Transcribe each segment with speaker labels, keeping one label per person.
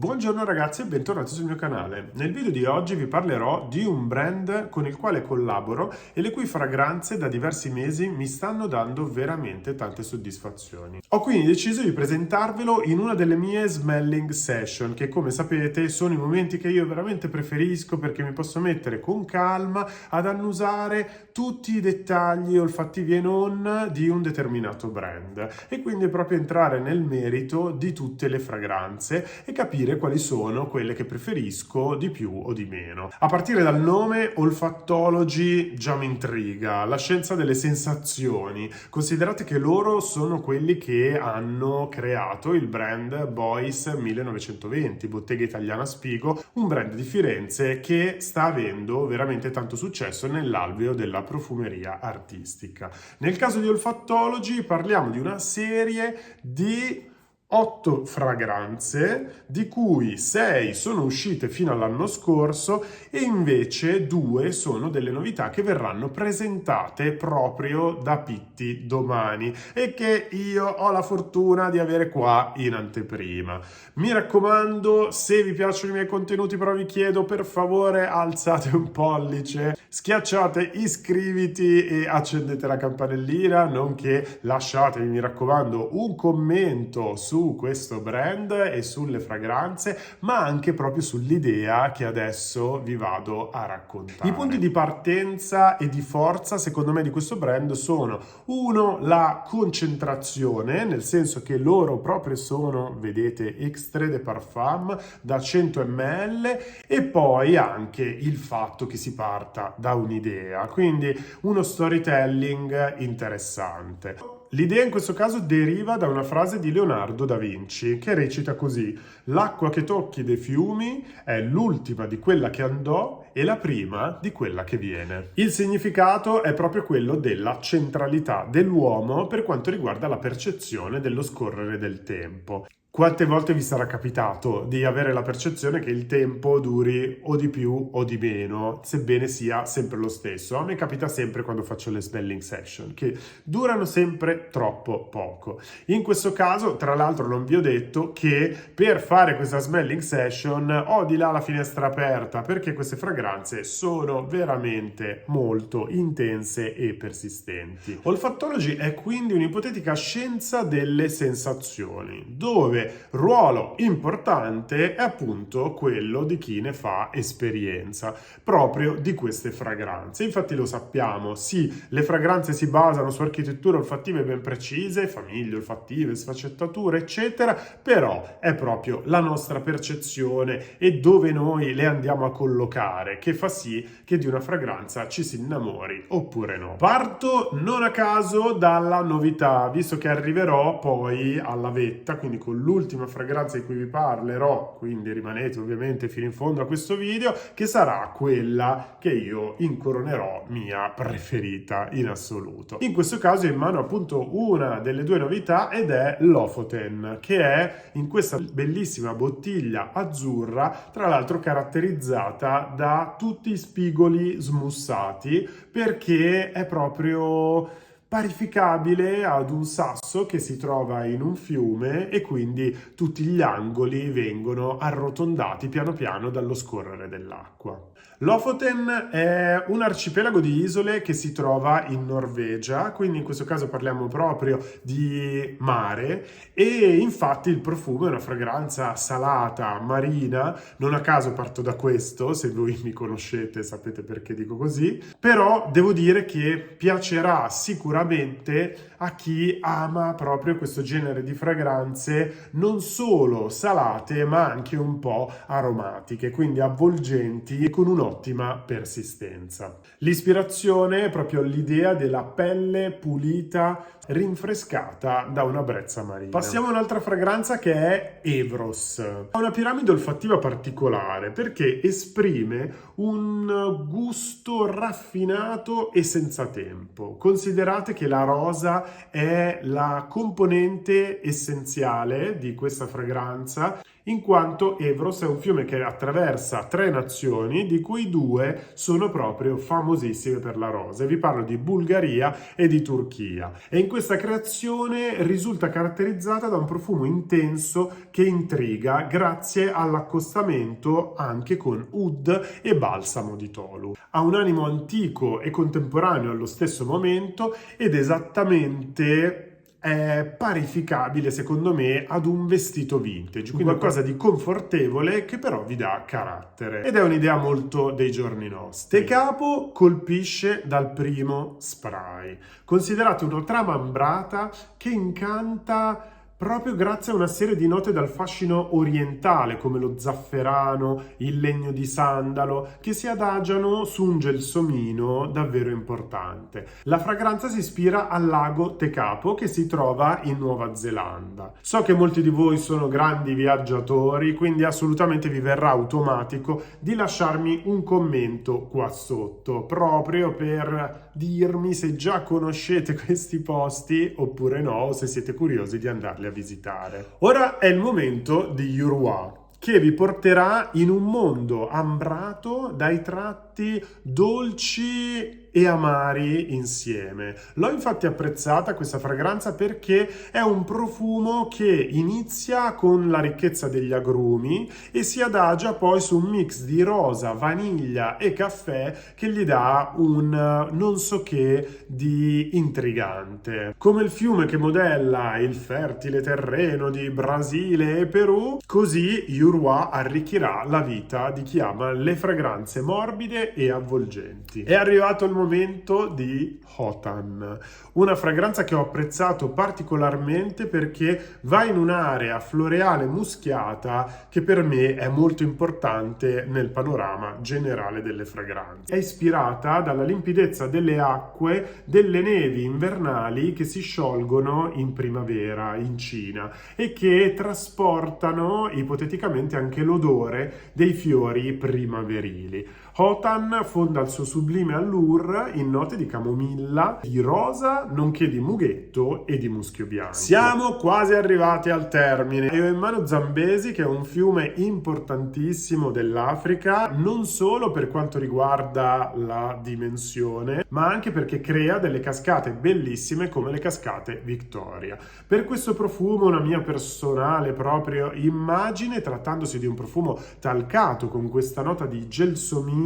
Speaker 1: Buongiorno ragazzi e bentornati sul mio canale. Nel video di oggi vi parlerò di un brand con il quale collaboro e le cui fragranze da diversi mesi mi stanno dando veramente tante soddisfazioni. Ho quindi deciso di presentarvelo in una delle mie smelling session, che come sapete sono i momenti che io veramente preferisco perché mi posso mettere con calma ad annusare tutti i dettagli olfattivi e non di un determinato brand e quindi proprio entrare nel merito di tutte le fragranze e capire quali sono quelle che preferisco di più o di meno. A partire dal nome, Olfattology già mi intriga, la scienza delle sensazioni. Considerate che loro sono quelli che hanno creato il brand Bois 1920, bottega italiana Spigo, un brand di Firenze che sta avendo veramente tanto successo nell'alveo della profumeria artistica. Nel caso di Olfattology parliamo di una serie di 8 fragranze, di cui 6 sono uscite fino all'anno scorso e invece 2 sono delle novità che verranno presentate proprio da Pitti domani e che io ho la fortuna di avere qua in anteprima. Mi raccomando, se vi piacciono i miei contenuti, però vi chiedo per favore alzate un pollice, schiacciate iscriviti e accendete la campanellina, nonché lasciatevi, mi raccomando, un commento su questo brand e sulle fragranze, ma anche proprio sull'idea che adesso vi vado a raccontare. I punti di partenza e di forza secondo me di questo brand sono: uno, la concentrazione, nel senso che loro proprio sono, vedete, extrait de parfum da 100 ml, e poi anche il fatto che si parta da un'idea, quindi uno storytelling interessante. L'idea in questo caso deriva da una frase di Leonardo da Vinci che recita così: l'acqua che tocchi dei fiumi è l'ultima di quella che andò e la prima di quella che viene. Il significato è proprio quello della centralità dell'uomo per quanto riguarda la percezione dello scorrere del tempo. Quante volte vi sarà capitato di avere la percezione che il tempo duri o di più o di meno, sebbene sia sempre lo stesso? A me capita sempre quando faccio le smelling session, che durano sempre troppo poco. In questo caso, tra l'altro, non vi ho detto che per fare questa smelling session ho di là la finestra aperta, perché queste fragranze sono veramente molto intense e persistenti. Olfattology è quindi un'ipotetica scienza delle sensazioni, dove ruolo importante è appunto quello di chi ne fa esperienza proprio di queste fragranze. Infatti lo sappiamo, sì, le fragranze si basano su architetture olfattive ben precise, famiglie olfattive, sfaccettature, eccetera, però è proprio la nostra percezione e dove noi le andiamo a collocare che fa sì che di una fragranza ci si innamori oppure no. Parto non a caso dalla novità, visto che arriverò poi alla vetta, quindi con l'ultima fragranza di cui vi parlerò, quindi rimanete ovviamente fino in fondo a questo video, che sarà quella che io incoronerò mia preferita in assoluto. In questo caso è in mano appunto una delle due novità ed è Lofoten, che è in questa bellissima bottiglia azzurra, tra l'altro caratterizzata da tutti i spigoli smussati, perché è proprio parificabile ad un sasso che si trova in un fiume e quindi tutti gli angoli vengono arrotondati piano piano dallo scorrere dell'acqua. Lofoten è un arcipelago di isole che si trova in Norvegia, quindi in questo caso parliamo proprio di mare, e infatti il profumo è una fragranza salata, marina. Non a caso parto da questo, se voi mi conoscete sapete perché dico così, però devo dire che piacerà sicuramente a chi ama proprio questo genere di fragranze non solo salate ma anche un po' aromatiche, quindi avvolgenti e con un'ottima persistenza. L'ispirazione è proprio l'idea della pelle pulita, rinfrescata da una brezza marina. Passiamo a un'altra fragranza che è Evros. Ha una piramide olfattiva particolare perché esprime un gusto raffinato e senza tempo. Considerate che la rosa è la componente essenziale di questa fragranza in quanto Evros è un fiume che attraversa 3 nazioni, di cui 2 sono proprio famosissime per la rosa. Vi parlo di Bulgaria e di Turchia. E in questa creazione risulta caratterizzata da un profumo intenso che intriga grazie all'accostamento anche con oud e balsamo di tolu. Ha un animo antico e contemporaneo allo stesso momento ed esattamente è parificabile secondo me ad un vestito vintage, quindi qualcosa di confortevole che però vi dà carattere ed è un'idea molto dei giorni nostri. Te Capo colpisce dal primo spray, considerato una trama ambrata che incanta proprio grazie a una serie di note dal fascino orientale come lo zafferano, il legno di sandalo, che si adagiano su un gelsomino davvero importante. La fragranza si ispira al lago Te Capo che si trova in Nuova Zelanda. So che molti di voi sono grandi viaggiatori, quindi assolutamente vi verrà automatico di lasciarmi un commento qua sotto, proprio per dirmi se già conoscete questi posti oppure no, o se siete curiosi di andarli a visitare. Ora è il momento di Yurwa, che vi porterà in un mondo ambrato dai tratti dolci e amari insieme. L'ho infatti apprezzata questa fragranza perché è un profumo che inizia con la ricchezza degli agrumi e si adagia poi su un mix di rosa, vaniglia e caffè che gli dà un non so che di intrigante. Come il fiume che modella il fertile terreno di Brasile e Perù, così Yurwa arricchirà la vita di chi ama le fragranze morbide e avvolgenti. È arrivato il momento di Hotan, una fragranza che ho apprezzato particolarmente perché va in un'area floreale muschiata che per me è molto importante nel panorama generale delle fragranze. È ispirata dalla limpidezza delle acque delle nevi invernali che si sciolgono in primavera in Cina e che trasportano ipoteticamente anche l'odore dei fiori primaverili. Hotan fonda il suo sublime allure in note di camomilla, di rosa, nonché di mughetto e di muschio bianco. Siamo quasi arrivati al termine. Io ho in mano Zambesi, che è un fiume importantissimo dell'Africa, non solo per quanto riguarda la dimensione, ma anche perché crea delle cascate bellissime come le cascate Victoria. Per questo profumo, una mia personale proprio immagine, trattandosi di un profumo talcato con questa nota di gelsomino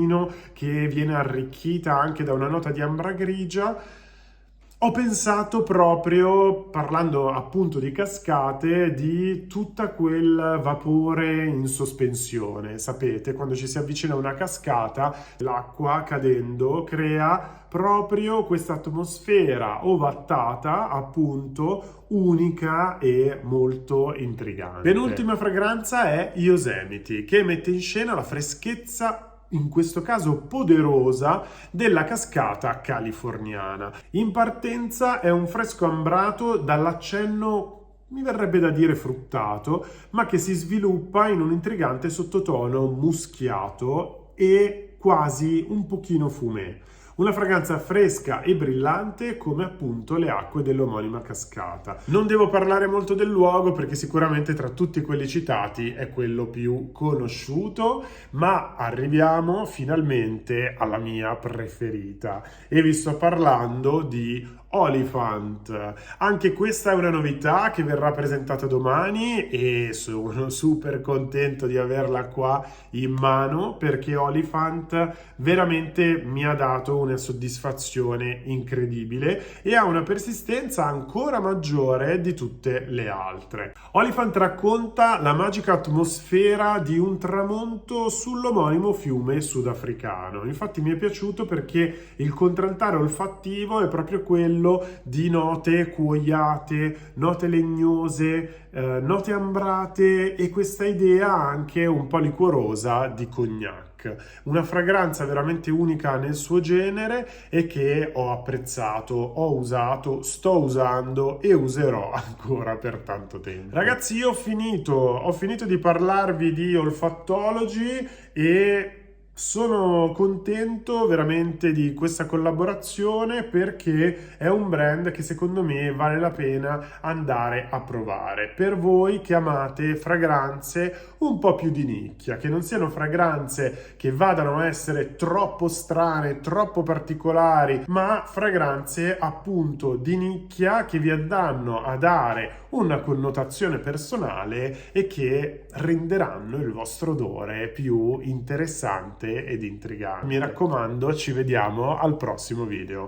Speaker 1: che viene arricchita anche da una nota di ambra grigia, ho pensato proprio, parlando appunto di cascate, di tutta quel vapore in sospensione. Sapete, quando ci si avvicina a una cascata, l'acqua cadendo crea proprio questa atmosfera ovattata, appunto, unica e molto intrigante. Penultima fragranza è Yosemite, che mette in scena la freschezza, in questo caso poderosa, della cascata californiana. In partenza è un fresco ambrato dall'accenno, mi verrebbe da dire fruttato, ma che si sviluppa in un intrigante sottotono muschiato e quasi un pochino fumé. Una fragranza fresca e brillante come appunto le acque dell'omonima cascata. Non devo parlare molto del luogo perché sicuramente tra tutti quelli citati è quello più conosciuto, ma arriviamo finalmente alla mia preferita e vi sto parlando di Oliphant. Anche questa è una novità che verrà presentata domani e sono super contento di averla qua in mano perché Oliphant veramente mi ha dato una soddisfazione incredibile e ha una persistenza ancora maggiore di tutte le altre. Oliphant racconta la magica atmosfera di un tramonto sull'omonimo fiume sudafricano. Infatti mi è piaciuto perché il contraltare olfattivo è proprio quello di note cuoiate, note legnose, note ambrate e questa idea anche un po' liquorosa di cognac. Una fragranza veramente unica nel suo genere e che ho apprezzato, ho usato, sto usando e userò ancora per tanto tempo. Ragazzi, io ho finito di parlarvi di Olfattology e Sono contento veramente di questa collaborazione perché è un brand che secondo me vale la pena andare a provare. Per voi che amate fragranze un po' più di nicchia, che non siano fragranze che vadano a essere troppo strane, troppo particolari, ma fragranze appunto di nicchia che vi danno a dare una connotazione personale e che renderanno il vostro odore più interessante ed intrigante. Mi raccomando, ci vediamo al prossimo video.